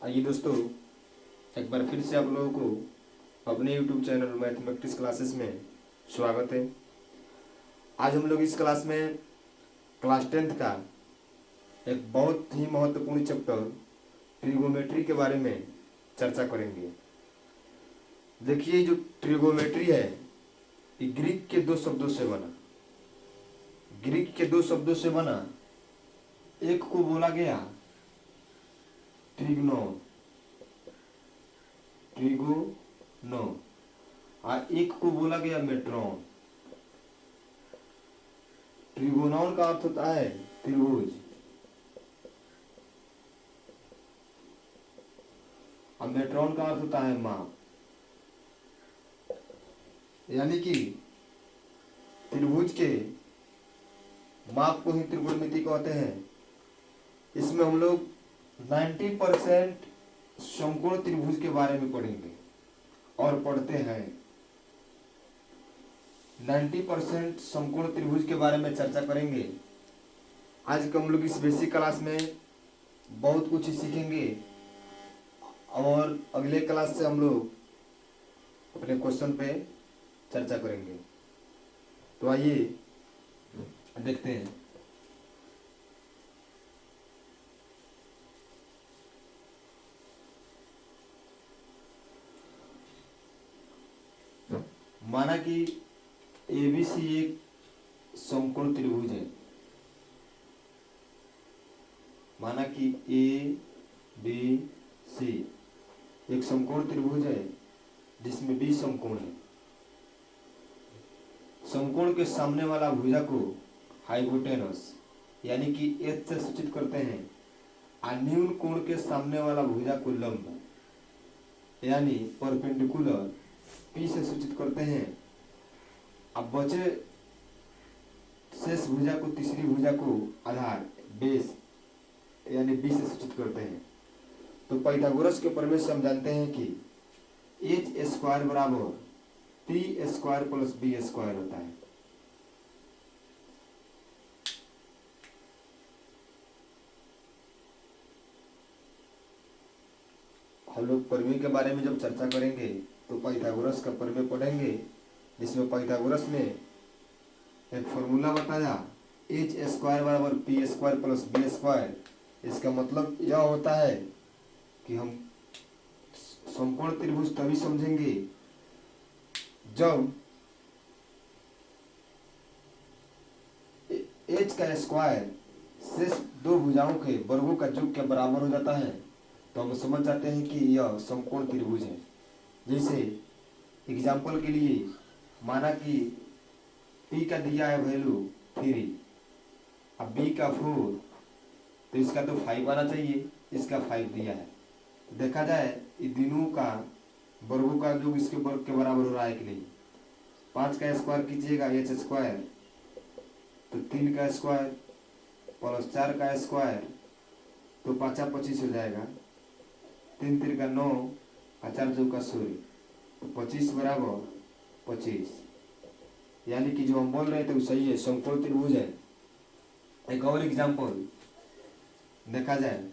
आइए दोस्तों, एक बार फिर से आप लोगों को अपने YouTube चैनल मैथमेटिक्स क्लासेस में स्वागत है। आज हम लोग इस क्लास में क्लास 10th का एक बहुत ही महत्वपूर्ण चैप्टर ट्रिगोमेट्री के बारे में चर्चा करेंगे। देखिए, जो ट्रिगोमेट्री है ये ग्रीक के दो शब्दों से बना। एक को बोला गया ट्रिग्नो और एक को बोला गया मेट्रॉन। ट्रिगोनॉन का अर्थ होता है त्रिभुज और मेट्रॉन का अर्थ होता है माप। यानी कि त्रिभुज के माप को ही त्रिकोणमिति कहते हैं। इसमें हम लोग 90% समकोण त्रिभुज के बारे में पढ़ेंगे और पढ़ते हैं। 90% समकोण त्रिभुज के बारे में चर्चा करेंगे। आज के हम लोग इस बेसिक क्लास में बहुत कुछ सीखेंगे और अगले क्लास से हम लोग अपने क्वेश्चन पे चर्चा करेंगे। तो आइए देखते हैं। माना कि ABC एक समकोण त्रिभुज है। माना कि ABC एक समकोण त्रिभुज है जिसमें B समकोण है। समकोण के सामने वाला भुजा को हाइपोटेनस यानी कि H से सूचित करते हैं और न्यून कोण के सामने वाला भुजा को लंब यानी परपेंडिकुलर P से सूचित करते हैं। अब बचे शेष भुजा को, तीसरी भुजा को आधार बेस यानी B से सूचित करते हैं। तो पाइथागोरस के प्रमेय से हम जानते हैं कि h² बराबर p² प्लस b² होता है। हम लोग प्रमेय के बारे में जब चर्चा करेंगे तो पाइथागोरस का प्रमेय पढ़ेंगे, जिसमें पाइथागोरस ने एक फॉर्मूला बताया h² बराबर p² प्लस b²। इसका मतलब यह होता है कि हम समकोण त्रिभुज तभी समझेंगे जब h का स्क्वायर शेष दो भुजाओं के वर्गों का योग के बराबर हो जाता है तो हम समझ जाते हैं कि यह समकोण त्रिभुज है। जैसे एग्जाम्पल के लिए माना कि P का दिया है वैल्यू 3 अब B का 4 तो इसका तो 5 आना चाहिए, इसका 5 दिया है। तो देखा जाए इन दोनों का वर्गों का योग इसके वर्ग के बराबर हो रहा है कि नहीं। 5 का स्क्वायर कीजिएगा h² तो 3 का स्क्वायर प्लस 4 का स्क्वायर तो 5 25 हो जाएगा। 3 3 का 9 और 4 2 का 16 तो 25 बराबर 25। यानी कि जो हम बोल रहे थे वो सही है, समकोण त्रिभुज है। एक और एग्जाम्पल देखा जाए,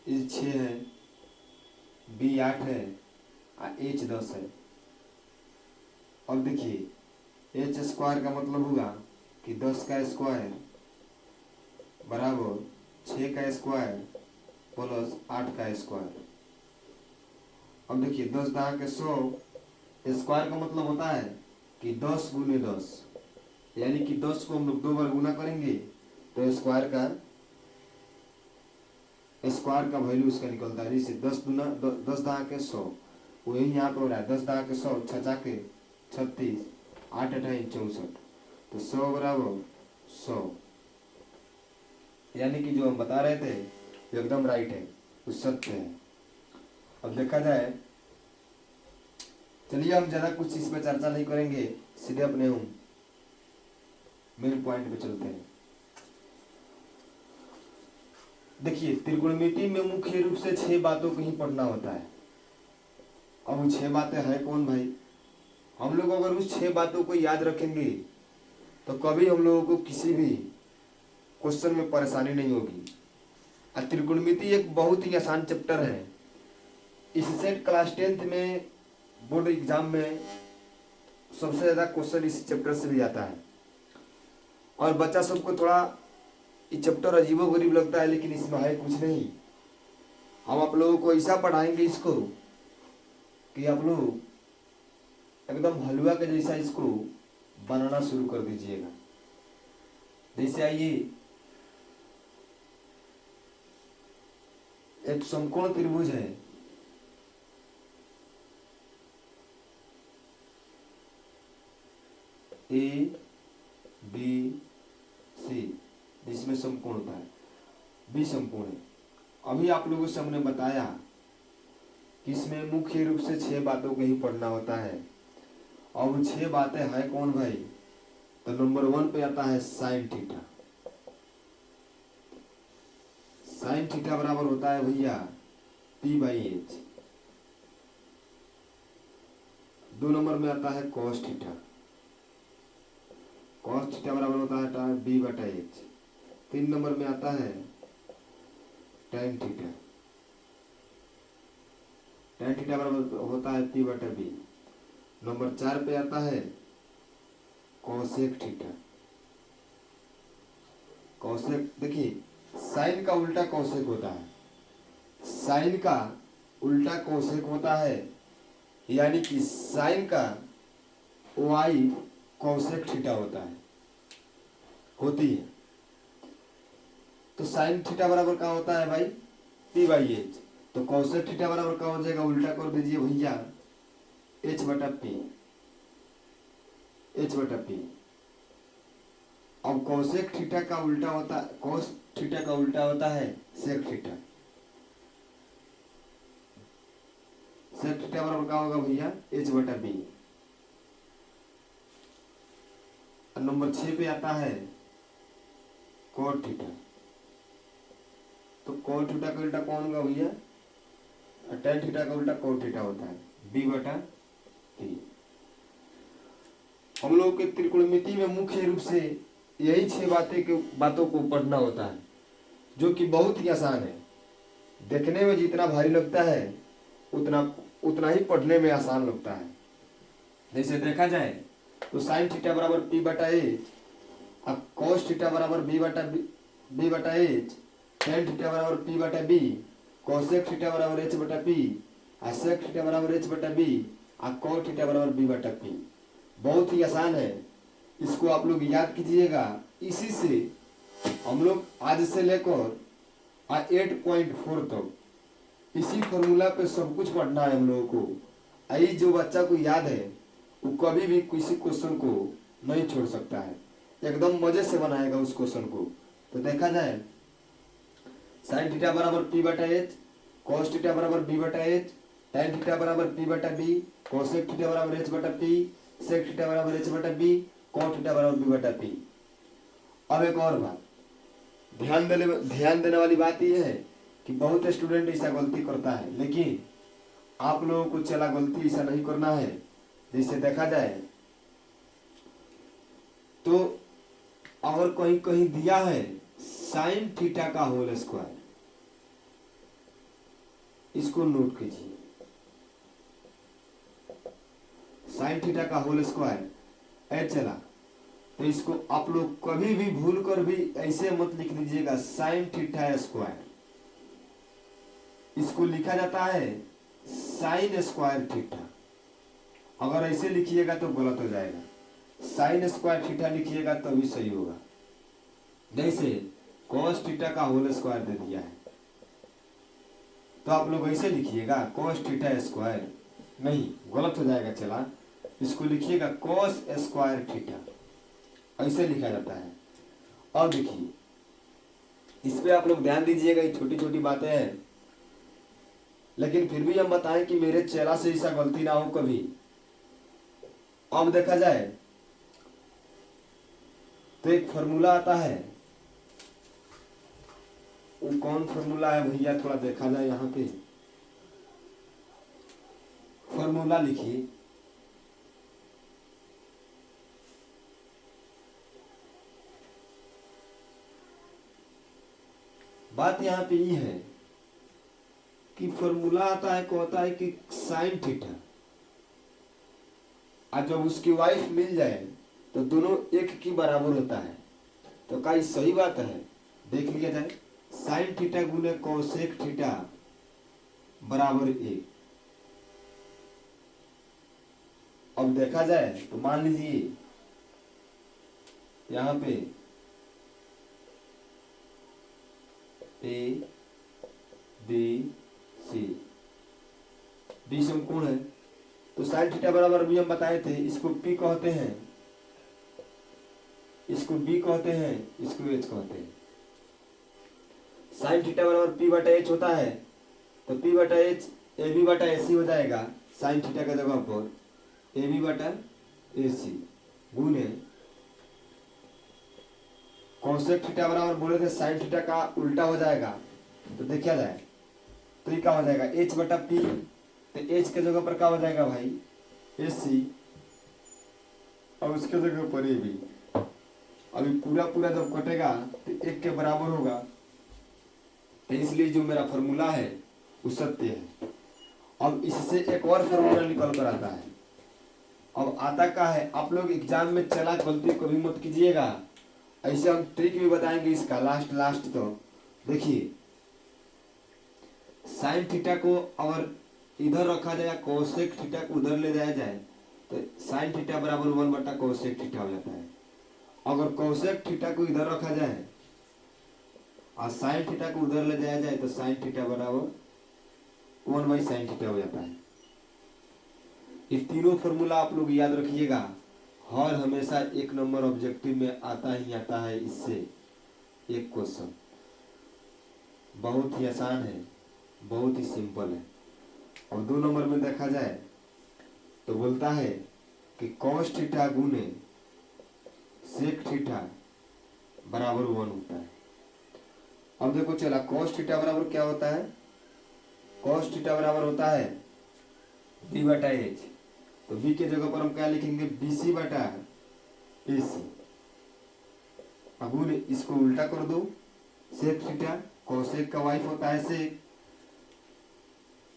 इस 6 है, B 8 है और H 10 है। अब देखिए h² का मतलब होगा कि 10 का स्क्वायर बराबर 6 का स्क्वायर प्लस 8 का स्क्वायर। अब देखिए 10 10 के 100 स्क्वायर का मतलब होता है कि 10 गुने 10 यानी कि 10 को हम लोग 2 बार गुना करेंगे तो स्क्वायर का वैल्यू इसका निकलता है। जैसे 10 10 के 100 वही यहाँ पे हो रहा है। 10 10 के 100 6 के 36 8 8 64 तो 100 बराबर 100। यानी कि जो हम बता रहे थे एकदम राइट है, वो सत्य है। अब देखा जाए, चलिए हम ज़्यादा कुछ इस पर चर्चा नहीं करेंगे, सीधे अपने हम मेन पॉइंट पे चलते हैं। देखिए, त्रिकोणमिति में मुख्य रूप से 6 बातों को ही पढ़ना होता है। अब वो 6 बातें हैं कौन भाई? हम लोग अगर उस 6 बातों को याद रखेंगे तो कभी हम लोगों को किसी भी क्वेश्चन में परेशानी नहीं होगी। त्रिकोणमिति एक बहुत ही आसान चैप्टर है। इससे क्लास 10th में बोर्ड एग्जाम में सबसे ज़्यादा क्वेश्चन इस चैप्टर से भी आता है। और बच्चा सबको थोड़ा ये चैप्टर अजीबोगरीब लगता है, लेकिन इसमें है कुछ नहीं। हम आप लोगों को ऐसा पढ़ाएंगे इसको कि आप लोग एकदम हलवा के जैसा इसको बनाना शुरू कर दीजिएगा। जैसे आइए, एक समकोण त्रिभुज है, ए बी सी, जिसमें समकोण होता है, बी समकोण है। अभी आप लोगों से हमने बताया कि इसमें मुख्य रूप से 6 बातों को ही पढ़ना होता है। और वो 6 बातें हैं कौन भाई? तो नंबर 1 पे आता है साइन थीटा। साइन थीटा बराबर होता है भैया P/H। 2 नंबर में आता है कॉस थीटा। कॉस थीटा बराबर होता है B/H। 3 नंबर में आता है tan थीटा। tan थीटा बराबर होता है P/B। नंबर 4 पे आता है कॉसेक थीटा। कॉसेक, देखिए साइन का उल्टा कॉसेक होता है, साइन का उल्टा कॉसेक होता है, यानी कि साइन का वाई कॉसेक थीटा होता है, होती है। तो साइन थीटा बराबर क्या होता है भाई? P/H। तो कॉसेक थीटा बराबर क्या हो जाएगा? उल्टा कर दीजिए भैया, H/P। H/P। अब कॉसेक थीटा का उल्टा होता, कॉस थीटा का उल्टा होता है सेक थीटा। सेक थीटा बराबर क्या होगा भैया? H/B। नंबर 6 पे आता है कॉट थीटा। तो कॉट थीटा का उल्टा कौन होगा भैया? tan थीटा का उल्टा कॉट थीटा होता है, B/T। हम लोग के त्रिकोणमिति में मुख्य रूप से यही 6 बातों को पढ़ना होता है, जो कि बहुत ही आसान है। देखने में जितना भारी लगता है उतना उतना ही पढ़ने में आसान लगता है। जैसे देखा जाए तो साइन थीटा बराबर P/H, अब कॉस थीटा बराबर B/H, tan थीटा बराबर P/B, कॉसेक थीटा बराबर H/P, सेक थीटा बराबर H/B, कॉट थीटा बराबर B/P। बहुत ही आसान है, इसको आप लोग याद कीजिएगा। इसी से हम लोग आज से लेकर 8.4 तक इसी फॉर्मूला पे सब कुछ पढ़ना है हम लोगों को। आई जो बच्चा को याद है वो कभी भी किसी क्वेश्चन को नहीं छोड़ सकता है, एकदम मजे से बनाएगा उस क्वेश्चन को। तो देखा जाए, साइन थीटा बराबर P/H, कॉस थीटा बराबर B/H, tan थीटा बराबर P/B, कोसेक थीटा बराबर H/P, सेक थीटा बराबर H/B, कॉट थीटा बराबर B/P। अब एक और बात ध्यान देने वाली बात यह है कि बहुत स्टूडेंट ऐसा गलती करता है, लेकिन आप लोगों को चला गलती ऐसा नहीं करना है। जैसे देखा जाए तो और कहीं कहीं दिया है साइन थीटा का होल स्क्वायर, इसको नोट कीजिए। साइन थीटा का होल स्क्वायर ऐड चला, तो इसको आप लोग कभी भी भूल कर भी ऐसे मत लिख दीजिएगा साइन थीटा स्क्वायर। इसको लिखा जाता है साइन स्क्वायर थीटा। अगर ऐसे लिखिएगा तो गलत हो जाएगा, साइन स्क्वायर थीटा लिखिएगा तभी सही होगा। जैसे कॉस थीटा का होल स्क्वायर दे दिया है, तो आप लोग ऐसे लिखिएगा कॉस थीटा स्क्वायर, नहीं गलत हो जाएगा। चला, इसको लिखिएगा कॉस स्क्वायर थीटा, ऐसे लिखा जाता है। और देखिए इस पे आप लोग ध्यान दीजिएगा, ये छोटी छोटी बातें हैं, लेकिन फिर भी हम बताएं कि मेरे चेला से ऐसा गलती ना हो कभी। अब देखा जाए तो एक फॉर्मूला आता है, वो कौन फॉर्मूला है भैया? थोड़ा देखा जाए, यहाँ पे फॉर्मूला लिखिए। बात यहाँ पे ये है कि फॉर्मूला आता है को होता है कि साइन थीटा, और जब उसकी वाइफ मिल जाए तो दोनों एक की बराबर होता है। तो क्या ये सही बात है? देख लिया जाए, साइन थीटा गुने कोसेक थीटा बराबर एक। अब देखा जाए तो मान लीजिए यहाँ पे ए बी सी, बी समकोण है, तो साइन थीटा बराबर भी हम बताए थे, इसको पी कहते हैं, इसको बी कहते हैं, इसको एच कहते हैं। साइन थीटा बराबर पी बटा एच होता है, तो पी बटा एच ए बी बटा ए सी हो जाएगा, साइन थीटा के जगह पर ए बी बटा ए सी गुने कोसेक थीटा बराबर बोले थे साइन थीटा का उल्टा हो जाएगा, तो देखा जाए तो ये क्या हो जाएगा एच बटा पी, तो एच के जगह पर क्या हो जाएगा भाई ए सी, और उसके जगह पर ए बी। अभी पूरा पूरा जब कटेगा तो एक के बराबर होगा, तो इसलिए जो मेरा फॉर्मूला है वो सत्य है। अब इससे एक और फॉर्मूला निकल कर आता है। अब आता क्या है, आप लोग एग्जाम में चला गलती कभी मत कीजिएगा, ऐसे हम ट्रिक भी बताएंगे इसका लास्ट। तो देखिए साइन थीटा को अगर इधर रखा जाए, कोसेक थीटा को उधर ले जाया जाए, तो साइन थीटा बराबर 1 बटा कोसेक थीटा हो जाता है। अगर कोसेक थीटा को इधर रखा जाए और साइन थीटा को उधर ले जाया जाए, तो साइन थीटा बराबर 1 बाई साइन थीटा हो जाता है। ये तीनों फॉर्मूला आप लोग याद रखिएगा, हर हमेशा 1 नंबर ऑब्जेक्टिव में आता ही आता है। इससे एक क्वेश्चन बहुत ही आसान है, बहुत ही सिंपल है। और 2 नंबर में देखा जाए तो बोलता है कि कॉस थीटा गुने सेक थीटा बराबर 1 होता है। अब देखो चला, कॉस थीटा बराबर क्या होता है, कॉस थीटा बराबर होता है बी बटा एच, तो बी के जगह पर हम क्या लिखेंगे बी सी बटा ए सी। अब इसको उल्टा कर दो, सेक थीटा कोसेक का वाइफ होता है सेक,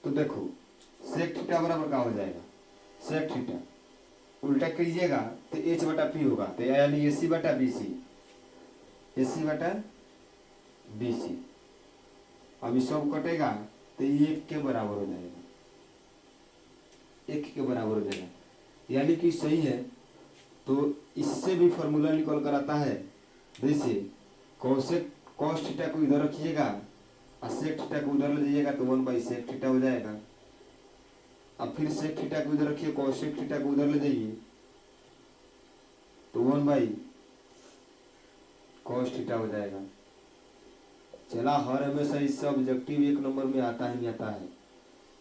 तो देखो सेक थीटा बराबर क्या हो जाएगा सेक थीटा, उल्टा कीजिएगा तो एच बटा पी होगा, तो यानी ए सी बटा बी सी, ए सी बटा बी सी। अभी सब कटेगा तो ये 1 के बराबर हो जाएगा, 1 के बराबर हो जाएगा, यानी कि सही है। तो इससे भी फॉर्मूला निकल कर आता है, जैसे कोसेक कॉस थीटा को इधर रखिएगा और सेक थीटा को उधर ले जाइएगा, तो 1 बाई सेक थीटा हो जाएगा। अब फिर सेक थीटा को इधर रखिए, कोसेक थीटा को उधर ले जाइए, तो 1 बाई कॉस थीटा हो जाएगा। चला, हर हमेशा इससे ऑब्जेक्टिव 1 नंबर में आता ही आता है,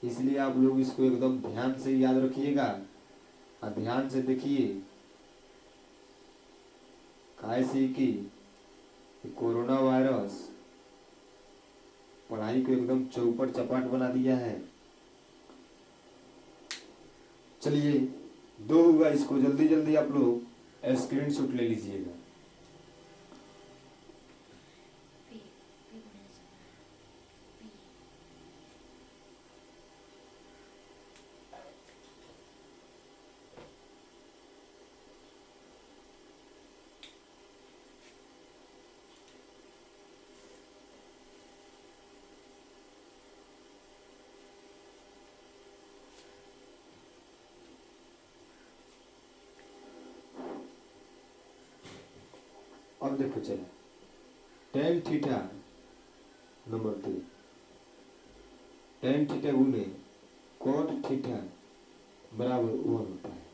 इसलिए आप लोग इसको एकदम ध्यान से याद रखिएगा और ध्यान से देखिए। कैसे कि कोरोना वायरस पढ़ाई को एकदम चौपट चपाट बना दिया है। चलिए 2 हुआ, इसको जल्दी जल्दी आप लोग स्क्रीनशॉट ले लीजिएगा। अब देखो चला, tan theta number 3, tan theta गुने कॉट थीटा बराबर 1 होता है।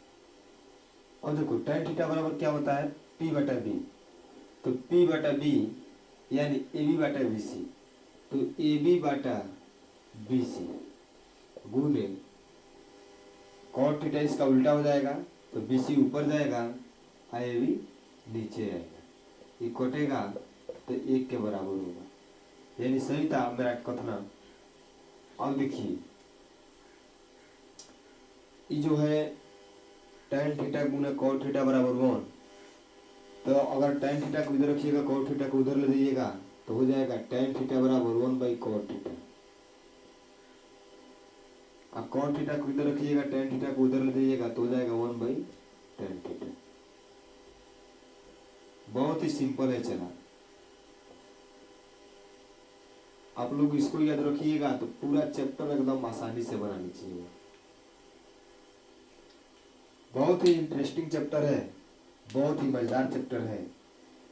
और देखो टेन थीटा बराबर क्या होता है पी बटा बी, तो पी बटा बी यानी ए बी बटा बी सी, तो ए बी बटा बी सी गुने कॉट थीटा, इसका उल्टा हो जाएगा, तो बी सी ऊपर जाएगा और ए बी नीचे आएगा, ये कटेगा तो 1 के बराबर होगा, यानी सही था मेरा कथना। अब देखिए ये जो है tan थीटा गुना cot थीटा बराबर 1, तो अगर tan थीटा को इधर रखिएगा cot थीटा को उधर ले जाइएगा, तो हो जाएगा tan थीटा बराबर 1/cot थीटा। अब cot थीटा को इधर रखिएगा, tan थीटा को उधर ले जाइएगा तो हो जाएगा 1/tan थीटा। बहुत ही सिंपल है। चला, आप लोग इसको याद रखिएगा तो पूरा चैप्टर एकदम आसानी से बना लीजिएगा। बहुत ही इंटरेस्टिंग चैप्टर है, बहुत ही मजेदार चैप्टर है।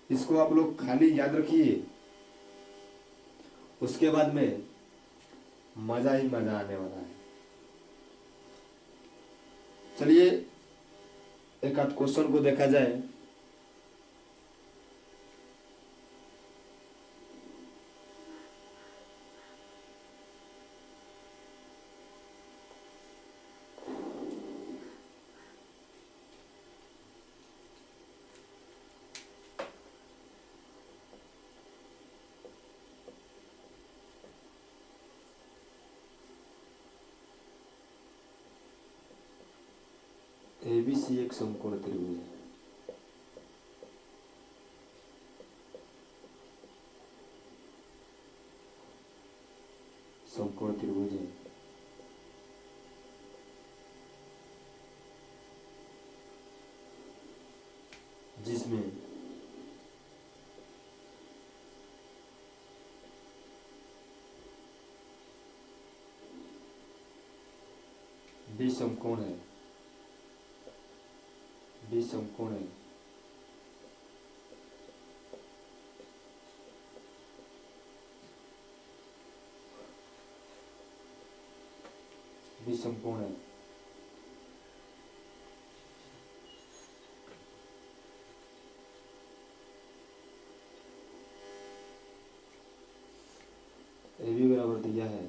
इसको आप लोग खाली याद रखिए, उसके बाद में मजा ही मजा आने वाला है। चलिए एक आध क्वेश्चन को देखा जाए। ABC एक समकोण त्रिभुज है। समकोण त्रिभुज है जिसमें B समकोण है, B समकोण है। B समकोण है। AB बराबर दिया है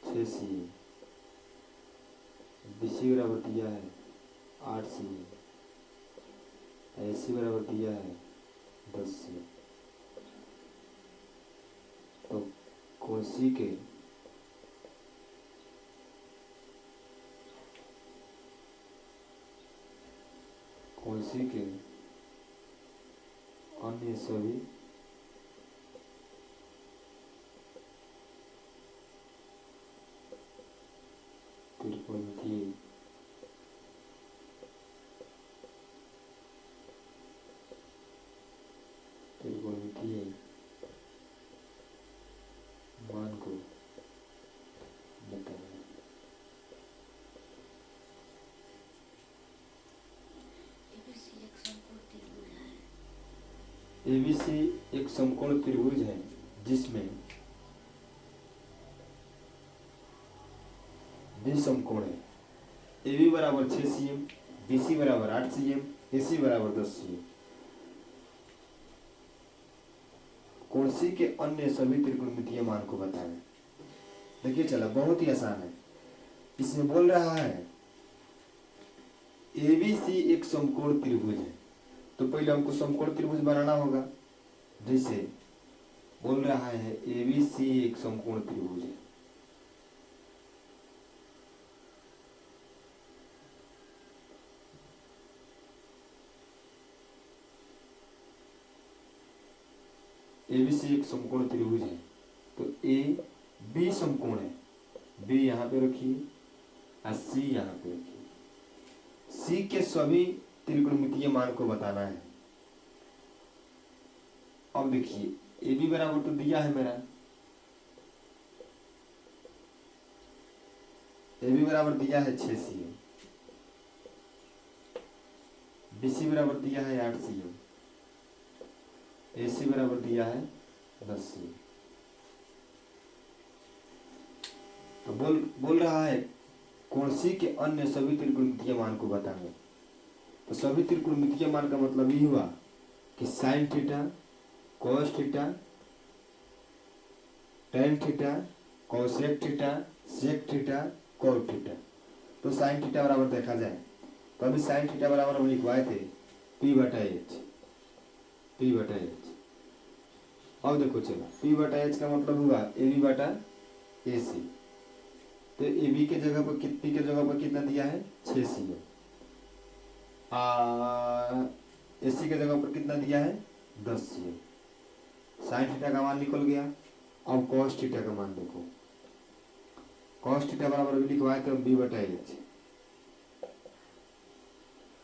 6 CM, BC बराबर दिया है 8 CM, AC बराबर दिया है 10 CM। तो कोण C के अन्य सभी त्रिकोणमितीय मान को बताना। ABC एक समकोण त्रिभुज है जिसमें B समकोण है। AB बराबर 6 CM, BC बराबर 8 CM, AC बराबर 10 CM। कोण C के अन्य सभी त्रिकोणमितीय मान को बताएं। देखिए चला, बहुत ही आसान है। इसमें बोल रहा है ABC एक समकोण त्रिभुज है, तो पहले हमको समकोण त्रिभुज बनाना होगा। जैसे बोल रहा है ABC एक समकोण त्रिभुज है, ABC एक समकोण त्रिभुज है तो AB समकोण है। B यहाँ पे रखिए और C यहाँ पे रखिए। C के सभी त्रिकोणमितीय मान को बताना है। अब देखिए AB बराबर तो दिया है मेरा, AB बराबर दिया है 6 CM, BC बराबर दिया है 8 CM, AC बराबर दिया है 10 CM। तो बोल रहा है कोण C के अन्य सभी त्रिकोणमितीय मान को बताएंगे। तो सभी त्रिकोणमितीय मान का मतलब ये हुआ कि sine theta, cos theta, tan theta, cosec theta, sec theta, cot theta. तो साइन थीटा बराबर देखा जाए तो अभी साइन थीटा बराबर हम लिखवाए थे P/H। अब देखो चलो P/H का मतलब हुआ AB/AC। तो AB के जगह पर P के जगह पर कितना दिया है 6 CM, AC के जगह पर कितना दिया है 10 CM। साइन थीटा का मान निकल गया। अब कॉस थीटा का मान देखो, कॉस थीटा बराबर भी लिखवाए तो बी बटा एच,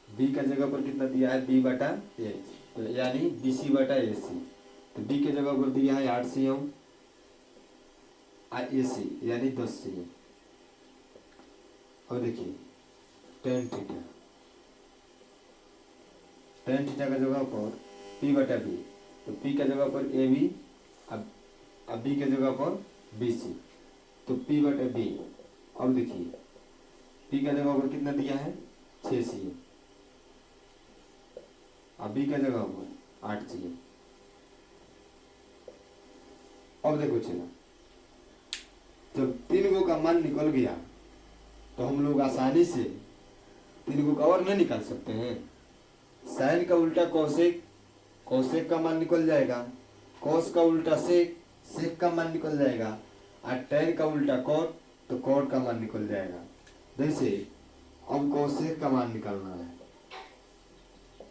बी का जगह पर कितना दिया है, बी बटा एच, तो यानी बी सी बटा ए सी। तो बी के जगह पर दिया है 8 सी एम ए सी यानी 10 सी एम। अब देखिए टेन थीटा, टेन थीटा का जगह पर पी बटा बी, तो पी का जगह पर ए बी, अब बी के जगह पर बी सी, तो पी बटा बी। अब देखिए पी का जगह पर कितना दिया है 6 सी एम, अब बी का जगह पर 8 सी एम। अब देखो चलो, जब 3 गो का मान निकल गया तो हम लोग आसानी से 3 गो का और नहीं निकाल सकते हैं। साइन का उल्टा कौसेक, कौसेक का मान निकल जाएगा, कॉस का उल्टा सेक, सेक का मान निकल जाएगा, और टेन का उल्टा कॉट, तो कॉट का मान निकल जाएगा। जैसे अब कौसेक का मान निकालना है,